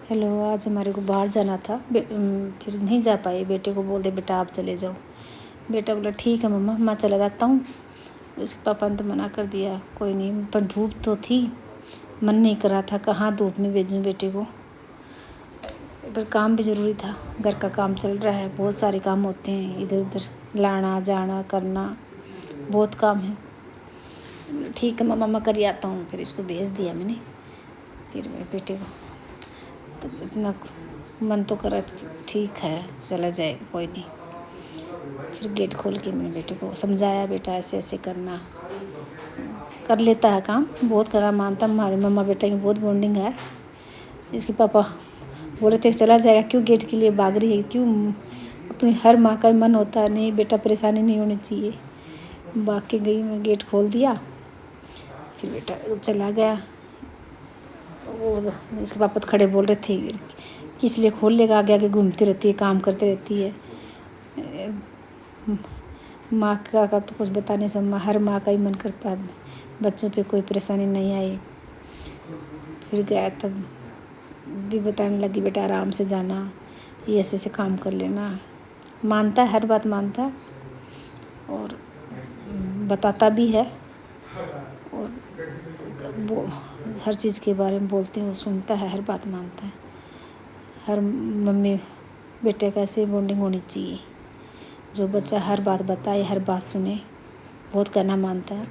Hello, आज हमारे को बाहर जाना था। फिर नहीं जा पाए। बेटे को बोल दे बेटा आप चले जाओ। बेटा बोला ठीक है मम्मा, मैं चला जाता हूँ। उसके पापा ने तो मना कर दिया, कोई नहीं। पर धूप तो थी, मन नहीं कर रहा था, कहाँ धूप में भेजूँ बेटे को। पर काम भी ज़रूरी था, घर का काम चल रहा है, बहुत सारे काम होते हैं, इधर उधर लाना जाना करना, बहुत काम है। ठीक है मम्मा, मैं कर आता हूँ। फिर इसको भेज दिया मैंने। फिर मेरे बेटे को तो इतना मन तो करा ठीक है चला जाए, कोई नहीं। फिर गेट खोल के मैंने बेटे को समझाया, बेटा ऐसे ऐसे करना। कर लेता है काम, बहुत करना मानता। हमारे मम्मा बेटा की बहुत बॉन्डिंग है। इसके पापा बोले थे चला जाएगा, क्यों गेट के लिए भाग रही है, क्यों। अपनी हर माँ का मन होता है नहीं बेटा परेशानी नहीं होनी चाहिए। भाग के गई, मैं गेट खोल दिया। फिर बेटा चला गया। वो इसके पापा तो खड़े बोल रहे थे किस लिए खोल लेगा, आगे आगे घूमती रहती है, काम करती रहती है। माँ का तो कुछ बता नहीं सकता, हर माँ का ही मन करता है बच्चों पे कोई परेशानी नहीं आई। फिर गया तब भी बताने लगी बेटा आराम से जाना, ये ऐसे ऐसे काम कर लेना। मानता है, हर बात मानता है और बताता भी है। और वो हर चीज़ के बारे में बोलते हैं, वो सुनता है, हर बात मानता है। हर मम्मी बेटे का ऐसे बॉन्डिंग होनी चाहिए, जो बच्चा हर बात बताए, हर बात सुने, बहुत कहना मानता है।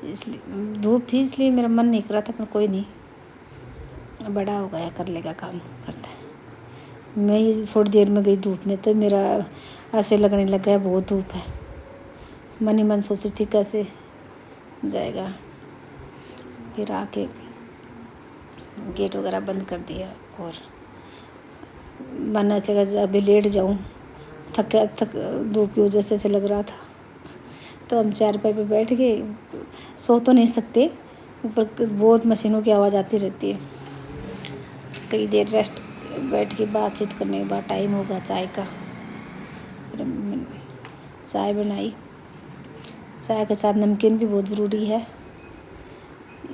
इसलिए धूप थी, इसलिए मेरा मन नहीं कर रहा था, पर कोई नहीं, बड़ा हो गया, कर लेगा, काम करता है। मैं ही थोड़ी देर में गई धूप में तो मेरा ऐसे लगने लग गया बहुत धूप है। मन ही मन सोच रही थी कैसे जाएगा। फिर आके गेट वगैरह बंद कर दिया और मन ऐसे अभी लेट जाऊँ, थक धूप की वजह से लग रहा था। तो हम चारपाई पे बैठ गए, सो तो नहीं सकते, ऊपर बहुत मशीनों की आवाज़ आती रहती है। कई देर रेस्ट बैठ के बातचीत करने के बाद टाइम होगा चाय का। फिर हमने चाय बनाई। चाय के साथ नमकीन भी बहुत ज़रूरी है,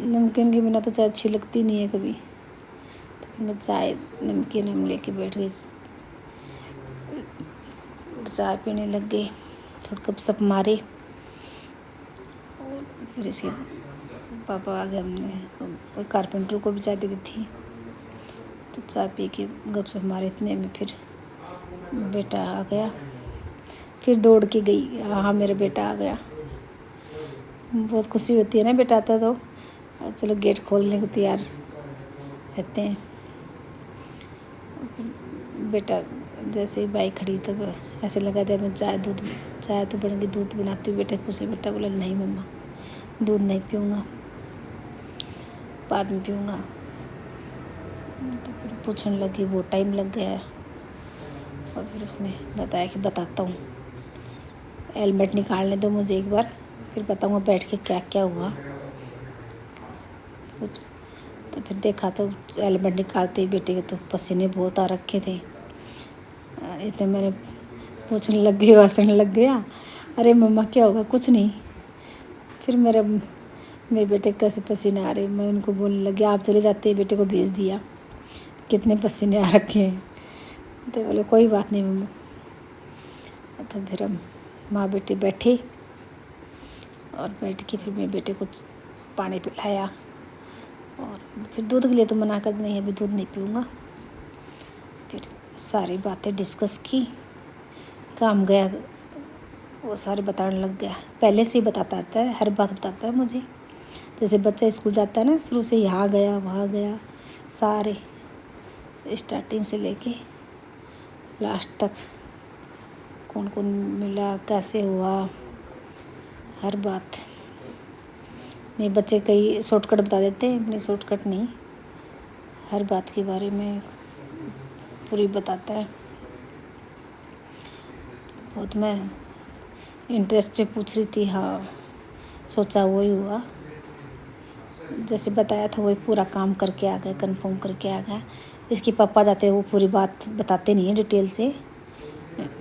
नमकीन के बिना तो चाय अच्छी लगती नहीं है कभी। तो फिर मैं चाय नमकीन हम लेके बैठ गई, चाय पीने लग गए, थोड़ा गपशप मारे। और फिर इसके पापा आ गए, हमने कारपेंटर को भी चाय दे दी थी, तो चाय पी के गपशप मारे। इतने में फिर बेटा आ गया। फिर दौड़ के गई, हाँ मेरा बेटा आ गया। बहुत खुशी होती है ना बेटा आता तो। चलो गेट खोलने को तैयार रहते हैं। बेटा जैसे ही बाइक खड़ी तब ऐसे लगा दिया मैं चाय तो बन गई, दूध बनाती हूँ। बेटा खुशी, बेटा बोला नहीं मम्मा दूध नहीं पीऊँगा, बाद में पीऊँगा। तो फिर पूछने लगी, वो टाइम लग गया। और फिर उसने बताया कि बताता हूँ, हेलमेट निकालने दो मुझे एक बार, फिर बताऊँगा बैठ के क्या क्या हुआ। तो फिर देखा तो हेलमेट निकालते ही बेटे के तो पसीने बहुत आ रखे थे। इतने मैंने पूछने लग गई, हंसने लग गया, अरे मम्मा क्या होगा, कुछ नहीं। फिर मेरे बेटे कैसे पसीने आ रहे, मैं उनको बोलने लगी आप चले जाते, बेटे को भेज दिया, कितने पसीने आ रखे हैं। तो बोले कोई बात नहीं मम्मा। तो फिर हम माँ बेटे बैठे और बैठ के फिर मेरे बेटे को पानी पिलाया। और फिर दूध के लिए तो मना कर नहीं, अभी दूध नहीं पीऊँगा। फिर सारी बातें डिस्कस की, काम गया वो सारे बताने लग गया। पहले से ही बताता आता है, हर बात बताता है मुझे। जैसे बच्चा स्कूल जाता है ना, शुरू से यहाँ गया वहाँ गया, सारे स्टार्टिंग से लेके लास्ट तक कौन कौन मिला, कैसे हुआ, हर बात। नहीं बच्चे कई शॉर्टकट बता देते हैं, अपने शॉर्टकट नहीं, हर बात के बारे में पूरी बताता है। बहुत मैं इंटरेस्ट से पूछ रही थी, हाँ सोचा वही हुआ, जैसे बताया था वही पूरा काम करके आ गए, कंफर्म करके आ गया। इसके पापा जाते हैं वो पूरी बात बताते नहीं हैं डिटेल से।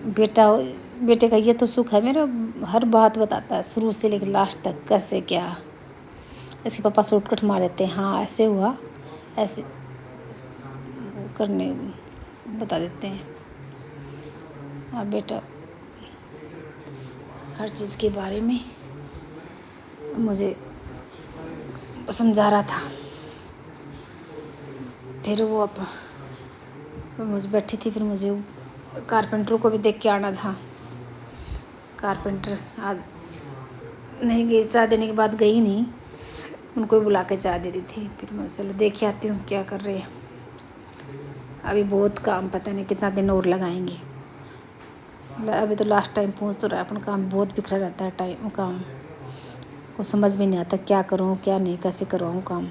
बेटे का ये तो सुख है मेरा, हर बात बताता है शुरू से लेकर लास्ट तक कैसे क्या। इसके पापा शॉर्टकट मार देते हैं, हाँ ऐसे हुआ ऐसे, करने बता देते हैं। अब बेटा हर चीज़ के बारे में मुझे समझा रहा था। फिर वो मुझे बैठी थी, फिर मुझे कारपेंटर को भी देख के आना था। कारपेंटर आज नहीं गई, चाय देने के बाद गई नहीं, उनको भी बुला के चाय दे दी थी। फिर मैं चलो देख आती हूँ क्या कर रहे हैं। अभी बहुत काम, पता नहीं कितना दिन और लगाएंगे। अभी तो लास्ट टाइम पहुँच तो रहा है, अपन काम बहुत बिखरा रहता है। काम कुछ समझ में नहीं आता क्या करूँ क्या नहीं, कैसे करवाऊँ काम।